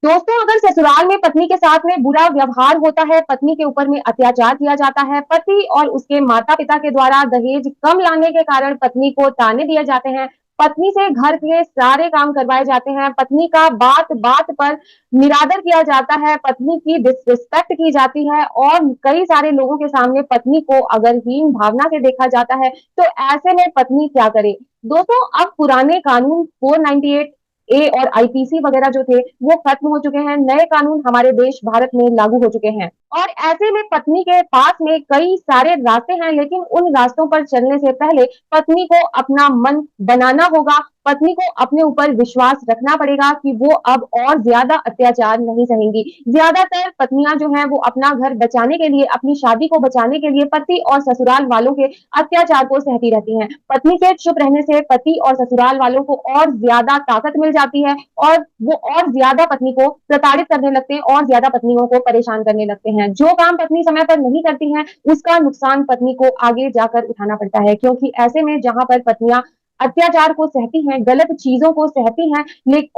दोस्तों, अगर ससुराल में पत्नी के साथ में बुरा व्यवहार होता है, पत्नी के ऊपर में अत्याचार किया जाता है, पति और उसके माता-पिता के द्वारा दहेज कम लाने के कारण पत्नी को ताने दिए जाते हैं, पत्नी से घर के सारे काम करवाए जाते हैं, पत्नी का बात-बात पर निरादर किया जाता है, पत्नी की डिसरिस्पेक्ट की जाती है और कई सारे लोगों के सामने पत्नी को अगर हीन भावना से देखा जाता है, तो ऐसे में पत्नी क्या करे? दोस्तों, अब पुराने कानून 498 ए और आईपीसी वगैरह जो थे वो खत्म हो चुके हैं, नए कानून हमारे देश भारत में लागू हो चुके हैं और ऐसे में पत्नी के पास में कई सारे रास्ते हैं, लेकिन उन रास्तों पर चलने से पहले पत्नी को अपना मन बनाना होगा, पत्नी को अपने ऊपर विश्वास रखना पड़ेगा कि वो अब और ज्यादा अत्याचार नहीं सहेंगी। ज्यादातर पत्नियां जो हैं वो अपना घर बचाने के लिए, अपनी शादी को बचाने के लिए पति और ससुराल वालों के अत्याचार को सहती रहती हैं। पत्नी के चुप रहने से पति और ससुराल वालों को और ज्यादा ताकत मिल जाती है और वो और ज्यादा पत्नी को प्रताड़ित करने लगते हैं और ज्यादा पत्नियों को परेशान करने लगते हैं। जो काम पत्नी समय पर नहीं करती है, उसका नुकसान पत्नी को आगे जाकर उठाना पड़ता है, क्योंकि ऐसे में जहां पर पत्नियां अत्याचार को सहती हैं, गलत चीजों को सहती हैं,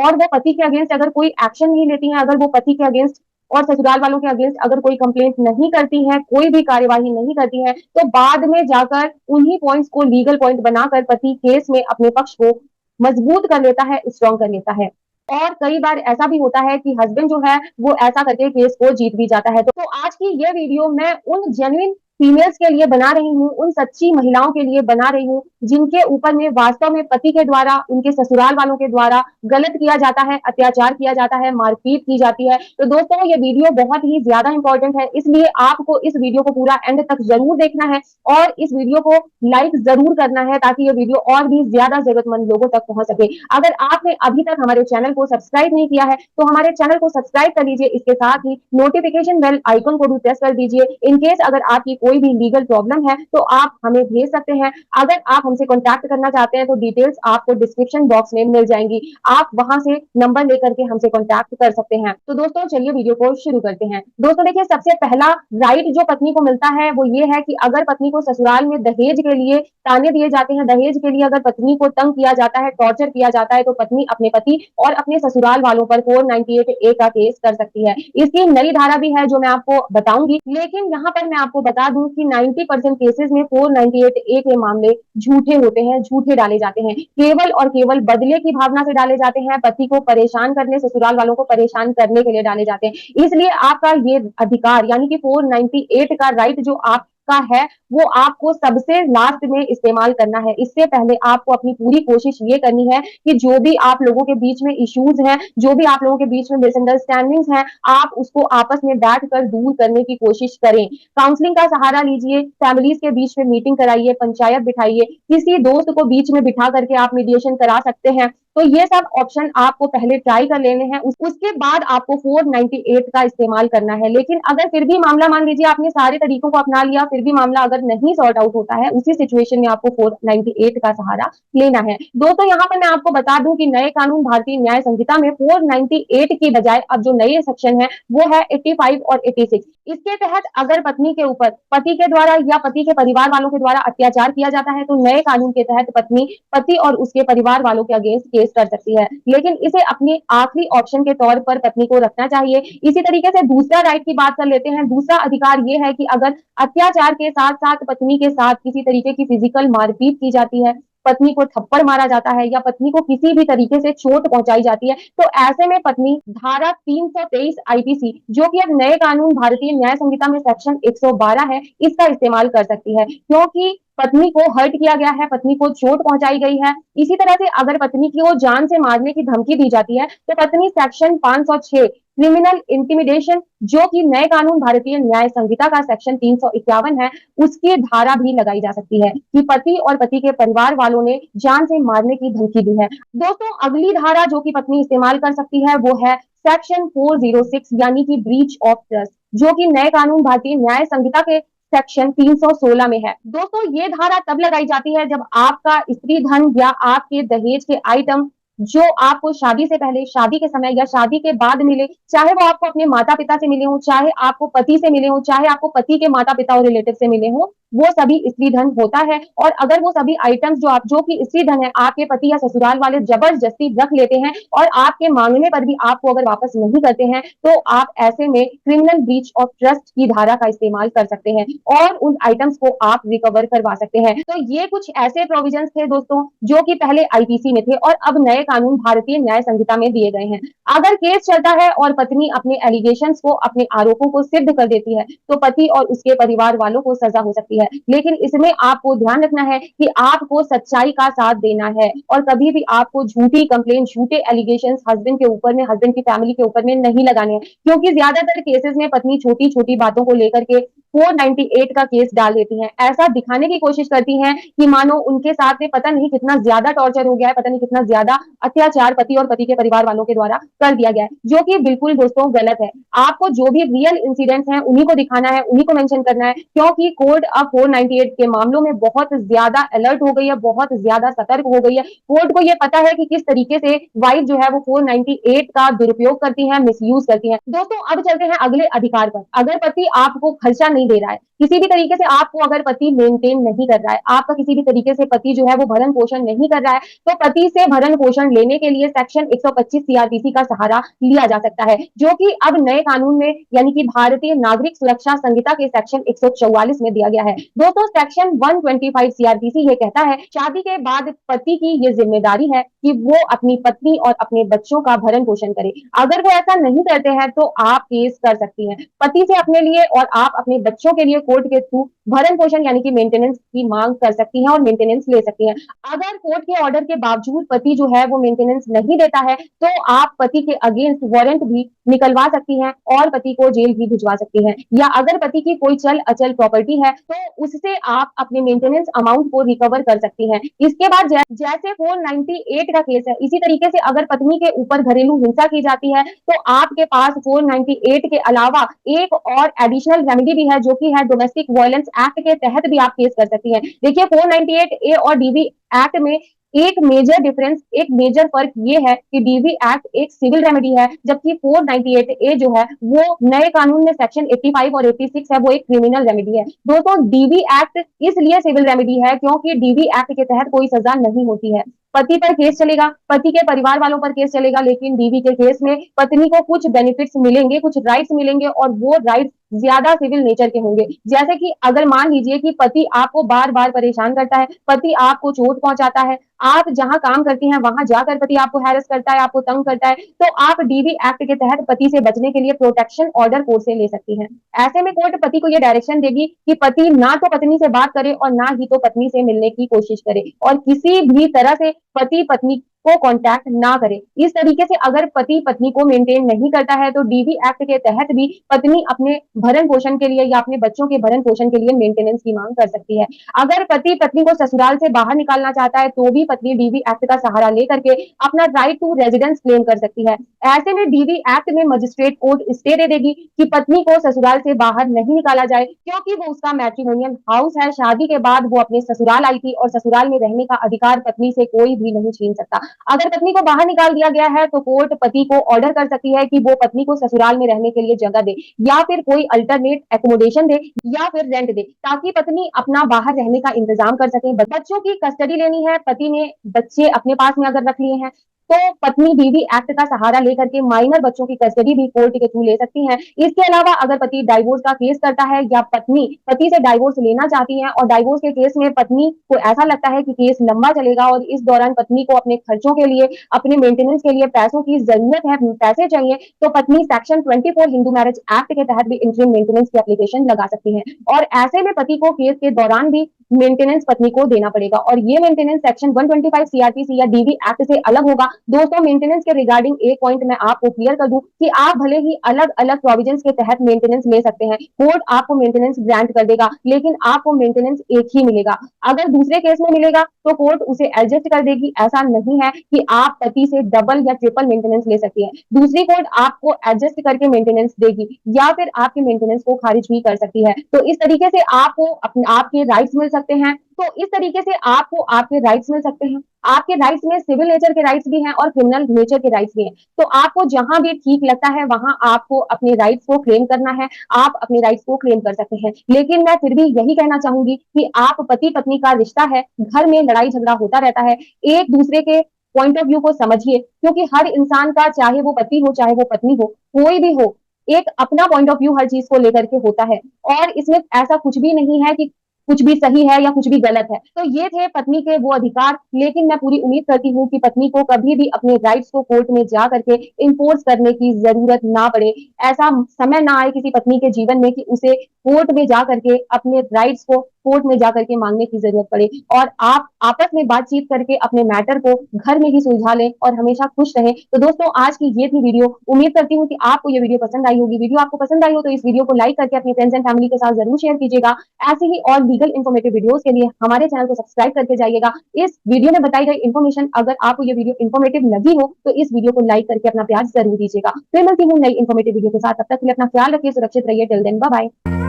और वो पति के अगेंस्ट अगर कोई एक्शन नहीं लेती हैं, अगर वो पति के अगेंस्ट और ससुराल वालों के अगेंस्ट अगर कोई कंप्लेंट नहीं करती है, कोई भी कार्यवाही नहीं करती है, तो बाद में जाकर उन्हीं पॉइंट्स को लीगल पॉइंट बनाकर पति केस में अपने पक्ष को मजबूत कर लेता है, स्ट्रॉन्ग कर लेता है। और कई बार ऐसा भी होता है कि हस्बैंड जो है वो ऐसा करके केस को जीत भी जाता है। तो आज की ये वीडियो मैं उन जेन्युइन फीमेल्स के लिए बना रही हूँ, उन सच्ची महिलाओं के लिए बना रही हूँ, जिनके ऊपर में वास्तव में पति के द्वारा, उनके ससुराल वालों के द्वारा गलत किया जाता है, अत्याचार किया जाता है, मारपीट की जाती है। तो दोस्तों, ये वीडियो बहुत ही ज्यादा इंपॉर्टेंट है, इसलिए आपको इस वीडियो को पूरा एंड तक जरूर देखना है और इस वीडियो को लाइक जरूर करना है, ताकि ये वीडियो और भी ज्यादा जरूरतमंद लोगों तक पहुंच सके। अगर आपने अभी तक हमारे चैनल को सब्सक्राइब नहीं किया है, तो हमारे चैनल को सब्सक्राइब कर लीजिए, इसके साथ ही नोटिफिकेशन बेल आइकन को भी प्रेस कर दीजिए। इन केस अगर आपकी कोई भी लीगल प्रॉब्लम है, तो आप हमें भेज सकते हैं। अगर आप हमसे कॉन्टैक्ट करना चाहते हैं, तो डिटेल्स आपको डिस्क्रिप्शन बॉक्स में मिल जाएंगी, आप वहां से नंबर लेकर के हमसे कॉन्टैक्ट कर सकते हैं। तो दोस्तों, चलिए वीडियो को शुरू करते हैं। दोस्तों देखिए, सबसे पहला राइट जो पत्नी को मिलता है वो ये है कि अगर पत्नी को ससुराल में दहेज के लिए ताने दिए जाते हैं, दहेज के लिए अगर पत्नी को तंग किया जाता है, टॉर्चर किया जाता है, तो पत्नी अपने पति और अपने ससुराल वालों पर 498 ए का केस कर सकती है। इसकी नई धारा भी है जो मैं आपको बताऊंगी, लेकिन यहाँ पर मैं आपको बता दूं कि 90% केसेस में 498 ए के मामले झूठे होते हैं, झूठे डाले जाते हैं, केवल और केवल बदले की भावना से डाले जाते हैं, पति को परेशान करने, ससुराल वालों को परेशान करने के लिए डाले जाते हैं। इसलिए आपका ये अधिकार यानी कि 498 का राइट जो आप का है, वो आपको सबसे लास्ट में इस्तेमाल करना है। इससे पहले आपको अपनी पूरी कोशिश ये करनी है कि जो भी आप लोगों के बीच में इश्यूज हैं, जो भी आप लोगों के बीच में मिसअंडरस्टैंडिंग्स हैं, आप उसको आपस में बैठकर दूर करने की कोशिश करें। काउंसलिंग का सहारा लीजिए, फैमिलीज के बीच में मीटिंग कराइए, पंचायत बिठाइए, किसी दोस्त को बीच में बिठा करके आप मीडिएशन करा सकते हैं। तो ये सब ऑप्शन आपको पहले ट्राई कर लेने हैं, उसके बाद आपको 498 का इस्तेमाल करना है। लेकिन अगर फिर भी मामला, मान लीजिए आपने सारे तरीकों को अपना लिया, फिर भी मामला अगर नहीं सॉर्ट आउट होता है, उसी सिचुएशन में आपको 498 का सहारा लेना है। दोस्तों, यहाँ पर मैं आपको बता दूं कि नए कानून भारतीय न्याय संहिता में 498 की बजाय अब जो नए सेक्शन है वो है 85 और 86। इसके तहत अगर पत्नी के ऊपर पति के द्वारा या पति के परिवार वालों के द्वारा अत्याचार किया जाता है, तो नए कानून के तहत पत्नी पति और उसके परिवार वालों के अगेंस्ट केस कर सकती है, लेकिन इसे अपनी आखिरी ऑप्शन के तौर पर पत्नी को रखना चाहिए। इसी तरीके से दूसरा राइट की बात कर लेते हैं। दूसरा अधिकार ये है कि अगर अत्याचार के साथ साथ पत्नी के साथ किसी तरीके की फिजिकल मारपीट की जाती है, पत्नी को थप्पड़ मारा जाता है या पत्नी को किसी भी तरीके से चोट पहुंचाई जाती है, तो ऐसे में पत्नी धारा 323 आईपीसी, जो कि अब नए कानून भारतीय न्याय संहिता में सेक्शन 112 है, इसका इस्तेमाल कर सकती है, क्योंकि पत्नी को हर्ट किया गया है, पत्नी को चोट पहुंचाई गई है। इसी तरह से अगर पत्नी की वो जान से मारने की धमकी दी जाती है, तो पत्नी सेक्शन 506 क्रिमिनल इंटिमिडेशन, जो कि नए कानून भारतीय न्याय संहिता का सेक्शन 351 है, उसकी धारा भी लगाई जा सकती है कि पति और पति के परिवार वालों ने जान से मारने की धमकी दी है। दोस्तों, अगली धारा जो कि पत्नी इस्तेमाल कर सकती है वो है सेक्शन 406 यानी कि ब्रीच ऑफ ट्रस्ट, जो कि नए कानून भारतीय न्याय संहिता के सेक्शन 316 में है। दोस्तों, ये धारा तब लगाई जाती है जब आपका स्त्री धन या आपके दहेज के आइटम जो आपको शादी से पहले, शादी के समय या शादी के बाद मिले, चाहे वो आपको अपने माता पिता से मिले हो, चाहे आपको पति से मिले हो, चाहे आपको पति के माता पिता और रिलेटिव से मिले हो, वो सभी स्त्री धन होता है। और अगर वो सभी आइटम्स जो कि स्त्री धन है आपके पति या ससुराल वाले जबरदस्ती रख लेते हैं और आपके मांगने पर भी आपको अगर वापस नहीं करते हैं, तो आप ऐसे में क्रिमिनल ब्रीच ऑफ ट्रस्ट की धारा का इस्तेमाल कर सकते हैं और उन आइटम्स को आप रिकवर करवा सकते हैं। तो ये कुछ ऐसे प्रोविजंस थे दोस्तों, जो कि पहले आईपीसी में थे और अब नए कानून भारतीय न्याय संहिता में दिए गए हैं। अगर केस चलता है और पत्नी अपने एलिगेशंस को, अपने आरोपों को सिद्ध कर देती है, तो पति और उसके परिवार वालों को सजा हो सकती है। लेकिन इसमें आपको ध्यान रखना है कि आपको सच्चाई का साथ देना है और कभी भी आपको झूठी कंप्लेन, झूठे एलिगेशंस हस्बैंड के ऊपर में, हस्बैंड की फैमिली के ऊपर में नहीं लगाने हैं, क्योंकि ज्यादातर केसेस में पत्नी छोटी छोटी बातों को लेकर के 498 का केस डाल देती हैं। ऐसा दिखाने की कोशिश करती हैं कि मानो उनके साथ में पता नहीं कितना ज्यादा टॉर्चर हो गया है, पता नहीं कितना ज्यादा अत्याचार पति और पति के परिवार वालों के द्वारा कर दिया गया है, जो कि बिल्कुल दोस्तों गलत है। आपको जो भी रियल इंसिडेंट्स हैं उन्हीं को दिखाना है, उन्हीं को मेंशन करना है, क्योंकि कोर्ट अब 498 के मामलों में बहुत ज्यादा अलर्ट हो गई है, बहुत ज्यादा सतर्क हो गई है। कोर्ट को ये पता है कि किस तरीके से वाइफ जो है वो 498 का दुरुपयोग करती है, मिसयूज करती है। दोस्तों अब चलते हैं अगले अधिकार पर। अगर पति आपको खर्चा नहीं दे रहा है, किसी भी तरीके से आपको अगर पति मेंटेन नहीं कर रहा है, आपका किसी भी तरीके से पति जो है वो भरण पोषण नहीं कर रहा है, तो पति से भरण पोषण लेने के लिए सेक्शन 125 सीआरपीसी का सहारा लिया जा सकता है, जो कि अब नए कानून में यानी कि भारतीय नागरिक सुरक्षा संहिता के सेक्शन 144 में दिया गया है। दोस्तों सेक्शन 125 सीआरपीसी ये कहता है, शादी के बाद पति की ये जिम्मेदारी है कि वो अपनी पत्नी और अपने बच्चों का भरण पोषण करे। अगर वो ऐसा नहीं करते हैं तो आप केस कर सकती हैं पति से अपने लिए, और आप अपने बच्चों के लिए कोर्ट के थ्रू भरण पोषण यानी कि मेंटेनेंस की मांग कर सकती हैं और मेंटेनेंस ले सकती हैं। अगर कोर्ट के ऑर्डर के बावजूद पति जो है वो मेंटेनेंस नहीं देता है, तो आप पति के अगेंस्ट वारंट भी निकलवा सकती हैं और पति को जेल भी भिजवा सकती हैं। या अगर पति की कोई चल अचल प्रॉपर्टी है तो उससे आप अपने मेंटेनेंस अमाउंट को रिकवर कर सकती हैं। इसके बाद जैसे 498 का केस है, इसी तरीके से अगर पत्नी के ऊपर घरेलू हिंसा की जाती है, तो आपके पास 498 के अलावा एक और एडिशनल रेमेडी भी है, जो कि है डोमेस्टिक वायलेंस एक्ट के तहत भी आप केस कर सकती हैं। देखिए 498 ए और डीवी एक्ट में एक मेजर डिफरेंस, एक मेजर फर्क ये है कि डीवी एक्ट एक सिविल रेमेडी है, जबकि 498 ए जो है वो नए कानून में सेक्शन 85 और 86 है, वो एक क्रिमिनल रेमेडी है। दोस्तों डीवी एक्ट इसलिए सिविल रेमेडी है क्योंकि डीवी एक्ट के तहत कोई सजा नहीं होती है। पति पर केस चलेगा, पति के परिवार वालों पर केस चलेगा, लेकिन डीवी के केस में पत्नी को कुछ बेनिफिट्स मिलेंगे, कुछ राइट्स मिलेंगे, और वो राइट्स ज्यादा सिविल नेचर के होंगे। जैसे कि अगर मान लीजिए कि पति आपको बार बार परेशान करता है, पति आपको चोट पहुंचाता है, आप जहां काम करती हैं वहां जाकर पति आपको हैरेस करता है, आपको तंग करता है, तो आप डीवी एक्ट के तहत पति से बचने के लिए प्रोटेक्शन ऑर्डर कोर्ट से ले सकती हैं। ऐसे में कोर्ट पति को यह डायरेक्शन देगी कि पति ना तो पत्नी से बात करे और ना ही तो पत्नी से मिलने की कोशिश करे, और किसी भी तरह से पति पत्नी को कांटेक्ट ना करे। इस तरीके से अगर पति पत्नी को मेंटेन नहीं करता है, तो डीवी एक्ट के तहत भी पत्नी अपने भरण पोषण के लिए या अपने बच्चों के भरण पोषण के लिए मेंटेनेंस की मांग कर सकती है। अगर पति पत्नी को ससुराल से बाहर निकालना चाहता है, तो भी पत्नी डीवी एक्ट का सहारा लेकर के अपना राइट टू रेजिडेंस क्लेम कर सकती है। ऐसे में डीवी एक्ट में मजिस्ट्रेट कोर्ट स्टे दे देगी कि पत्नी को ससुराल से बाहर नहीं निकाला जाए, क्योंकि वो उसका मैट्रिमोनियल हाउस है। शादी के बाद वो अपने ससुराल आई थी और ससुराल में रहने का अधिकार पत्नी से कोई भी नहीं छीन सकता। अगर पत्नी को बाहर निकाल दिया गया है, तो कोर्ट पति को ऑर्डर कर सकती है कि वो पत्नी को ससुराल में रहने के लिए जगह दे, या फिर कोई अल्टरनेट एकोमोडेशन दे, या फिर रेंट दे, ताकि पत्नी अपना बाहर रहने का इंतजाम कर सके। बच्चों की कस्टडी लेनी है, पति ने बच्चे अपने पास में अगर रख लिए हैं, तो पत्नी डीवी एक्ट का सहारा लेकर के माइनर बच्चों की कस्टडी भी कोर्ट के थ्रू ले सकती हैं। इसके अलावा अगर पति डाइवोर्स का केस करता है, या पत्नी पति से डाइवोर्स लेना चाहती है और डाइवोर्स के केस में पत्नी को ऐसा लगता है कि केस लंबा चलेगा और इस दौरान पत्नी को अपने खर्चों के लिए, अपने मेंटेनेंस के लिए पैसों की जरूरत है, पैसे चाहिए, तो पत्नी सेक्शन 24 हिंदू मैरिज एक्ट के तहत भी इंटरिम मेंटेनेंस की एप्लीकेशन लगा सकती है। और ऐसे में पति को केस के दौरान भी मेंटेनेंस पत्नी को देना पड़ेगा, और ये मेंटेनेंस सेक्शन 125 सीआरपीसी या डीवी एक्ट से अलग होगा। दोस्तों मेंटेनेंस के रिगार्डिंग एक पॉइंट मैं आपको क्लियर कर दूं कि आप भले ही अलग अलग प्रोविजंस के तहत मेंटेनेंस ले सकते हैं, कोर्ट आपको मेंटेनेंस ग्रांट कर देगा, लेकिन आपको मेंटेनेंस एक ही मिलेगा। अगर दूसरे केस में मिलेगा तो कोर्ट उसे एडजस्ट कर देगी। ऐसा नहीं है कि आप पति से डबल या ट्रिपल मेंटेनेंस ले सकती है। दूसरी कोर्ट आपको एडजस्ट करके मेंटेनेंस देगी, या फिर आपके मेंटेनेंस को खारिज भी कर सकती है। तो इस तरीके से आपको आपके राइट्स मिल सकते हैं, तो इस तरीके से आपको आपके राइट्स मिल सकते हैं। आपके राइट्स में सिविल नेचर के राइट्स भी हैं और क्रिमिनल नेचर के राइट्स भी हैं। तो आपको जहां भी ठीक लगता है वहां आपको अपने राइट्स को क्लेम करना है, आप अपने राइट्स को क्लेम कर सकते हैं। लेकिन मैं फिर भी यही कहना चाहूंगी कि आप पति पत्नी का रिश्ता है, घर में लड़ाई झगड़ा होता रहता है, एक दूसरे के पॉइंट ऑफ व्यू को समझिए, क्योंकि हर इंसान का, चाहे वो पति हो चाहे वो पत्नी हो, कोई भी हो, एक अपना पॉइंट ऑफ व्यू हर चीज को लेकर के होता है। और इसमें ऐसा कुछ भी नहीं है कि कुछ भी सही है या कुछ भी गलत है। तो ये थे पत्नी के वो अधिकार, लेकिन मैं पूरी उम्मीद करती हूँ कि पत्नी को कभी भी अपने राइट्स को कोर्ट में जा करके इन्फोर्स करने की जरूरत ना पड़े। ऐसा समय ना आए किसी पत्नी के जीवन में कि उसे कोर्ट में जा करके अपने राइट्स को कोर्ट में जा करके मांगने की जरूरत पड़े। और आप आपस में बातचीत करके अपने मैटर को घर में ही सुलझा लें और हमेशा खुश रहें। तो दोस्तों, आज की ये थी वीडियो। उम्मीद करती हूँ कि आपको ये वीडियो पसंद आई होगी। वीडियो आपको पसंद आई हो तो इस वीडियो को लाइक करके अपने फ्रेंड्स एंड फैमिली के साथ जरूर शेयर कीजिएगा। ऐसे ही और लीगल इन्फॉर्मेटिव वीडियोस के लिए हमारे चैनल को सब्सक्राइब करके जाइएगा। इस वीडियो में बताई गई इन्फॉर्मेशन अगर आपको ये वीडियो इन्फॉर्मेटिव लगी हो तो इस वीडियो को लाइक करके अपना प्यार जरूर दीजिएगा। फिर मिलती हूँ नई इन्फॉर्मेटिव वीडियो के साथ। तब तक के लिए अपना ख्याल रखिए, सुरक्षित रहिए। Till then bye bye.